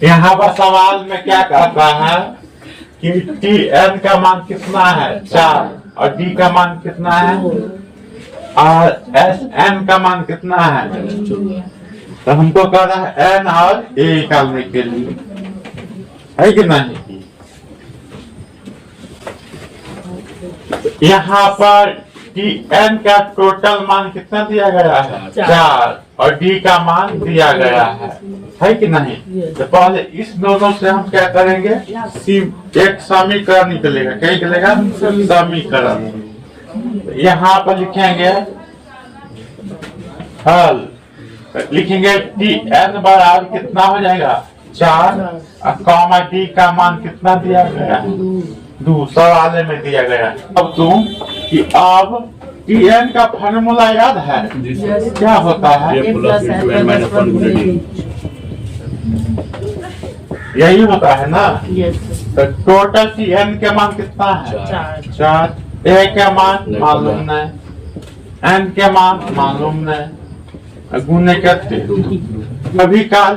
यहाँ पर सवाल में क्या कहता है कि टी एन का मान कितना है 4 और डी का मान कितना है और एस एन का मान कितना है। तो हमको कह रहा है एन और ए निकालने के लिए, है कि नहीं। यहाँ पर टी एन का टोटल मान कितना दिया गया है 4 और डी का मान दिया गया है कि नहीं। तो पहले इस दोनों से हम क्या करेंगे, एक समीकरण निकलेगा। क्या निकलेगा, समीकरण। यहाँ पर लिखेंगे हल, लिखेंगे टी एन बराबर कितना हो जाएगा 4 और कॉमा डी का मान कितना दिया गया है 2, सवाल में दिया गया है। अब तुम कि अब टी एन का फार्मूला याद है, क्या होता है, यही होता है ना। तो टोटल टी एन के मान कितना है 4, ए के मान मालूम नहीं, एन के मान मालूम नहीं, गुने करते कभी कहा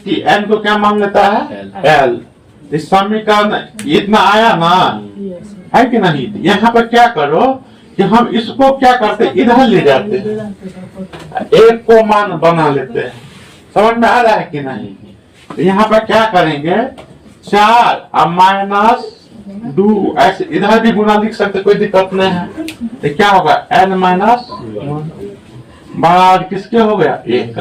टी एन को क्या मान लेता है एल। इस समीकरण इतना आया ना, है कि नहीं। यहाँ पर क्या करो कि हम इसको क्या करते इधर ले जाते हैं, एक को मान बना लेते हैं। समझ में आ रहा है कि नहीं। तो यहाँ पर क्या करेंगे 4 और माइनस 2, ऐसे इधर भी गुना लिख सकते, कोई दिक्कत नहीं है। तो क्या होगा n माइनस 1 बराबर किसके हो गया 1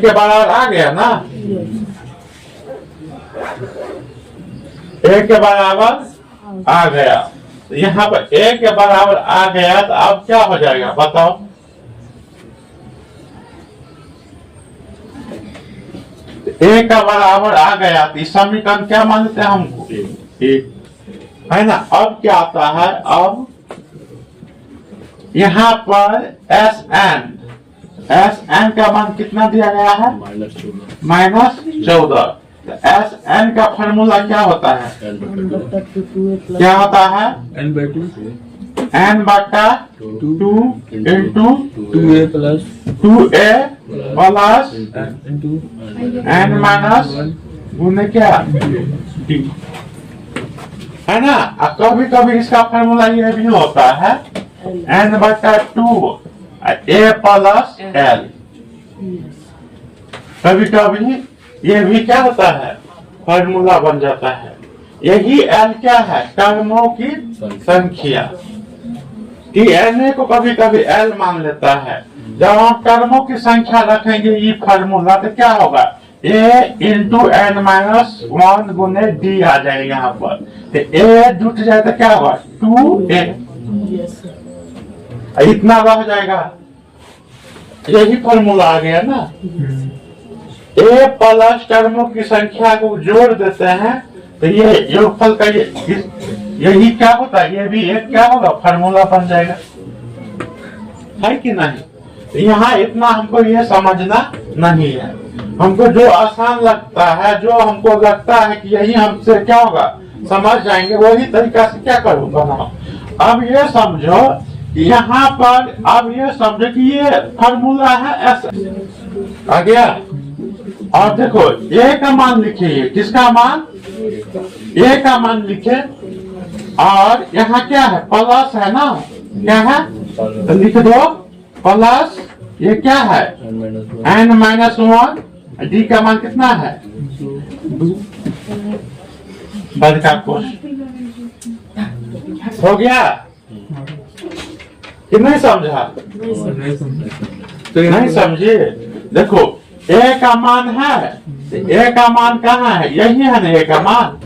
के बराबर आ गया ना, 1 के बराबर आ गया। तो यहाँ पर 1 के बराबर आ गया, तो अब क्या हो जाएगा बताओ। एक का बराबर आ गया तो इस समीकरण क्या मानते हैं हमको 1, है ना। अब क्या आता है, अब यहाँ पर एस एन का मान कितना दिया गया है -14। तो एस एन का फार्मूला क्या होता है, क्या होता है n बटा 2 into 2a plus n minus गुने क्या d, है ना। कभी कभी इसका फार्मूला ये भी होता है n बटा 2 a प्लस l। कभी कभी ये भी क्या होता है फार्मूला बन जाता है। यही l क्या है, टर्मों की संख्या। टीएनए को कभी कभी l मान लेता है। जब हम टर्मों की संख्या रखेंगे ये फार्मूला, तो क्या होगा a इंटू n माइनस 1 गुने d आ जाएगा। यहाँ पर तो a जुट जाए तो क्या होगा 2a, इतना रह जाएगा। यही फार्मूला आ गया ना। a प्लस टर्मों की संख्या को जोड़ देते हैं तो ये योगफल का यही क्या होता है, ये भी एक क्या होगा फार्मूला बन जाएगा, है कि नहीं। यहाँ इतना हमको ये समझना नहीं है। हमको जो आसान लगता है, जो हमको लगता है कि यही हमसे क्या होगा समझ जाएंगे, वही तरीका से क्या करूँ बनाओ। अब ये समझो यहाँ पर, अब ये समझो कि ये फार्मूला है ऐसा आ गया। और देखो ए का मान लिखिए, किसका मान ए का मान लिखे। और यहाँ क्या है प्लस है ना, क्या है तो लिख दो प्लस, ये क्या है n माइनस 1, डी का मान कितना है 2। बद का कोश हो गया कि नहीं समझा, नहीं समझे। देखो ए का मान है, ए का मान कहाँ है, यही है ना ए का मान।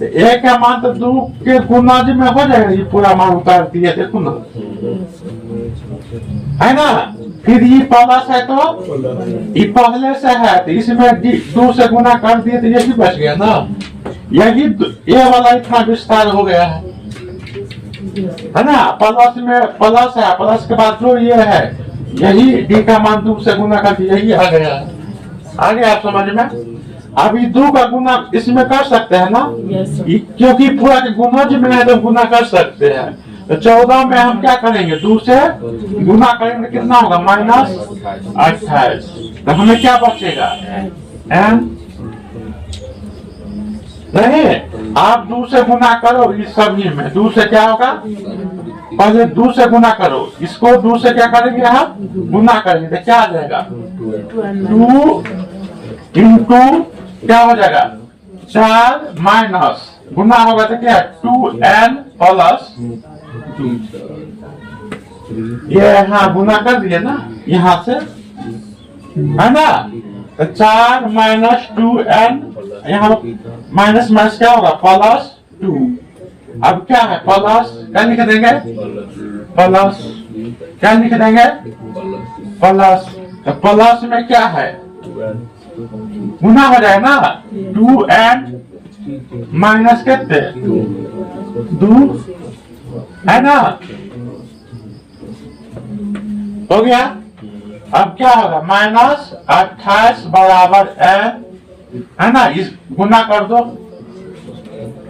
ए का मान तो 2 के गुना में हो जाएगा, ये पूरा मान उतार दिया देखो ना, है ना। फिर ये प्लस है तो ये पहले से है, तो इसमें 2 से गुना कर दिए तो यही बच गया ना। यही ए वाला इतना विस्तार हो गया है ना। प्लस में प्लस है, प्लस के बाद जो ये है यही डी का मान 2 से गुना कर दिया, यही आ गया। आ गया आप समझ में। अभी 2 का गुना इसमें कर सकते हैं ना, क्योंकि पूरा के गुना में है तो गुना कर सकते हैं। तो 14 में हम क्या करेंगे, 2 से गुना करेंगे, कितना होगा, -28। तो हमें क्या बचेगा, n नहीं, आप 2 से गुना करो इस सभी में, 2 से क्या होगा, पहले 2 से गुना करो, इसको 2 से क्या करेंगे, हम गुना करेंगे तो क्या आ जाएगा, 2 इंटू क्या हो जाएगा, 4 माइनस गुना होगा तो क्या, 2n प्लस, ये यहाँ गुना कर दिए ना यहाँ से, है ना, तो 4 माइनस 2n, यहाँ माइनस माइनस क्या होगा, +2। अब क्या है, प्लस क्या लिख देंगे, प्लस क्या लिख देंगे, प्लस, तो प्लस में क्या है, गुना हो जाए ना, 2n माइनस कितने, 2 है ना, हो गया। अब क्या होगा, -28 बराबर n, है ना, इस गुना कर दो,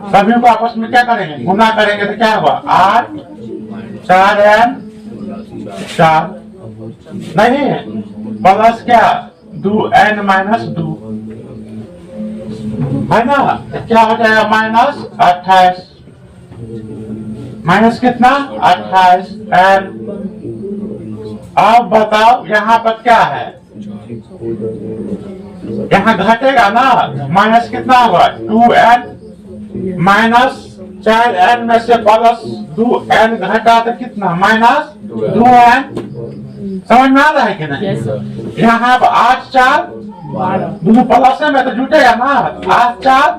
सभी को आपस में क्या करेंगे, गुना करेंगे तो क्या होगा, 8 4n 4 नहीं प्लस क्या, 2n माइनस 2, है ना, तो क्या हो जाएगा, -28 माइनस कितना, 28 n। अब बताओ यहाँ पर क्या है, यहाँ घटेगा ना, माइनस कितना होगा, 2n माइनस 4n में से प्लस 2n घटा तो कितना, -2n। समझ में आ रहा है कि नहीं, यहाँ पर 8 4 2 प्लस में तो जुटेगा ना, 8 4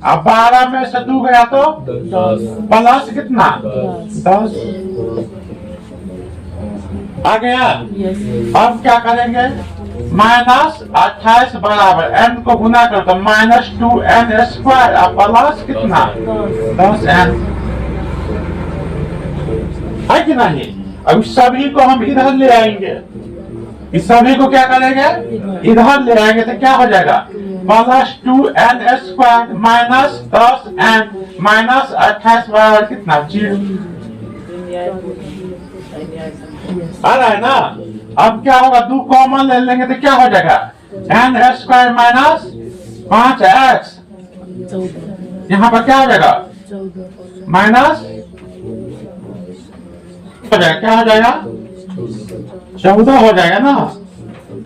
अब 12 में से 2 गया तो प्लस कितना, 10 आ गया। अब क्या करेंगे, -28 बराबर n को गुना कर तो -2n² अब प्लस कितना, 10n, है कि नहीं। अब सभी को हम इधर ले आएंगे, इस सभी को क्या करेंगे, इधर ले आएंगे तो क्या हो जाएगा, +2n² माइनस 10n माइनस 28 बराबर कितना, 0 आ रहा है ना। अब क्या होगा, 2 कॉमन ले लेंगे तो क्या हो जाएगा, n² माइनस 5x, यहाँ पर क्या हो जाएगा, माइनस हो जाएगा, क्या हो जाएगा, 14 हो जाएगा ना,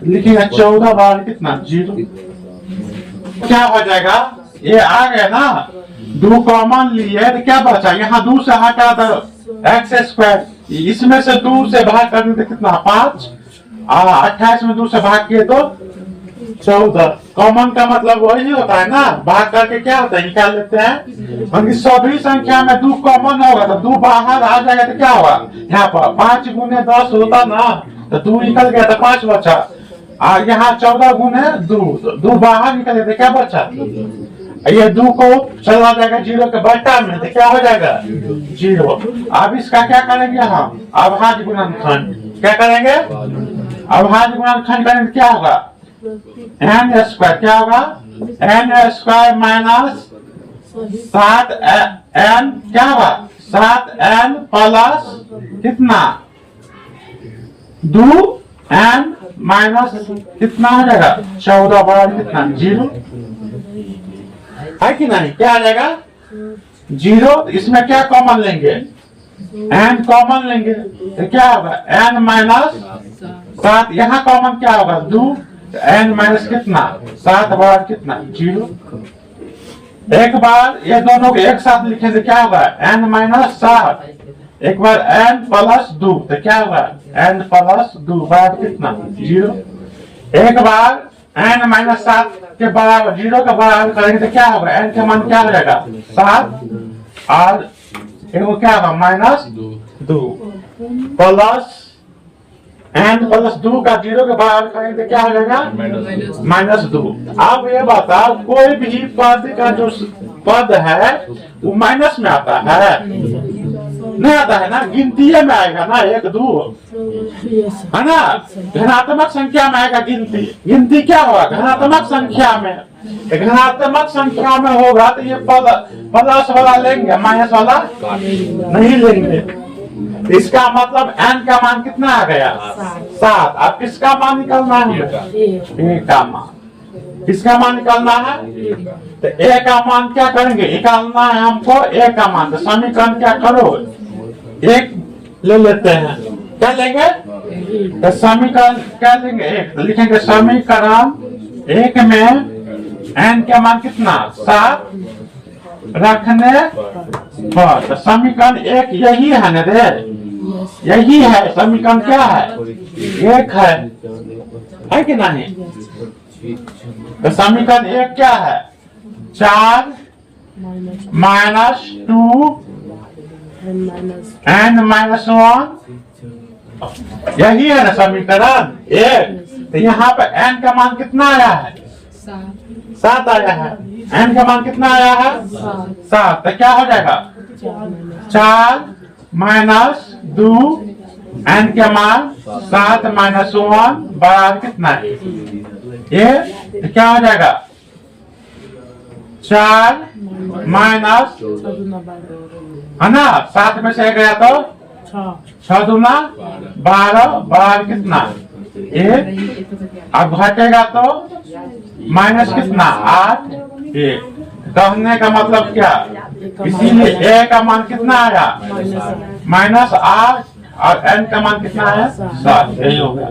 लिखिएगा 14 बार कितना, 0। क्या हो जाएगा, ये आ गया ना, 2 कॉमन लिए तो क्या बचा, यहाँ 2 से हटा दो x², इसमें से 2 से भाग करने तो कितना, 5, 28 में 2 से भाग किए तो 14। कॉमन का मतलब वही होता है ना, भाग करके क्या होता है, निकाल लेते हैं। क्योंकि सभी संख्या में 2 कॉमन होगा तो 2 बाहर आ जाएगा तो क्या होगा, यहाँ पर 5 गुने 10 होता ना, तो 2 निकल गया तो 5 बचा, और यहाँ 14 गुने 2, 2 बाहर निकल गया तो क्या बचा, ये 2 को चला जाएगा 0 के बट्टा में तो क्या हो जाएगा, 0। अब इसका क्या करेंगे हम, अभाज्य गुणनखंड, क्या करेंगे, अभाज्य गुणनखंड करेंगे, क्या होगा, n² क्या होगा, n² माइनस 7n क्या होगा, 7n प्लस कितना, 2n माइनस कितना हो जाएगा, 14 बराबर कितना, 0, है कि नहीं। क्या आ जाएगा, 0। इसमें क्या कॉमन लेंगे, n कॉमन लेंगे तो क्या होगा, n माइनस 7, यहाँ कॉमन क्या होगा, 2, n माइनस कितना, 7 बराबर कितना, 0। एक बार ये दोनों को एक साथ लिखें तो क्या होगा, n माइनस 7, एक बार n प्लस 2 तो क्या होगा, n प्लस 2 बराबर कितना, 0। एक बार n माइनस 7 के बराबर 0 का बराबर करेंगे तो क्या होगा, n का मान क्या हो जाएगा, 7, और एक क्या होगा, -2 प्लस n प्लस 2 का 0 के बराबर करेंगे तो क्या हो जाएगा, -2। अब ये बताओ, कोई भी पद का जो पद है वो माइनस में आता है, नहीं आता है ना, गिनती में आएगा ना, 1 2 है ना, धनात्मक संख्या में आएगा गिनती। गिनती क्या होगा, धनात्मक संख्या में, धनात्मक संख्या में होगा तो ये पद प्लस वाला लेंगे, माइनस वाला नहीं लेंगे। इसका मतलब n का मान कितना आ गया? 7। अब किसका मान निकालना है? a का मान। किसका मान निकालना है? तो a का मान क्या करेंगे? निकालना है हमको a का मान। तो समीकरण क्या करो? 1 ले लेते हैं। क्या लेंगे? तो समीकरण क्या लेंगे? 1। तो लिखेंगे समीकरण 1 में n का मान कितना? 7 रखने पर। तो समीकरण 1 यही है ना रे? यही है। समीकरण क्या है? 1 है कि नहीं? तो समीकरण 1 क्या है? 4 माइनस 2 n माइनस 1, यही है ना समीकरण 1। तो यहाँ पे n का मान कितना आया है? 7 आया है। n का मान कितना आया है? 7। तो क्या हो जाएगा? 4 माइनस 2 n के मान 7 माइनस 1 बराबर कितना है? ये तो क्या हो जाएगा? 4 माइनस है ना, 7 में से गया तो 6 दूना 12 बराबर कितना? 1। अब घटेगा तो माइनस कितना? 8। 1। कहने का मतलब क्या? इसीलिए a का मान कितना आया? -8 और n का मान कितना है? 7। यही होगा।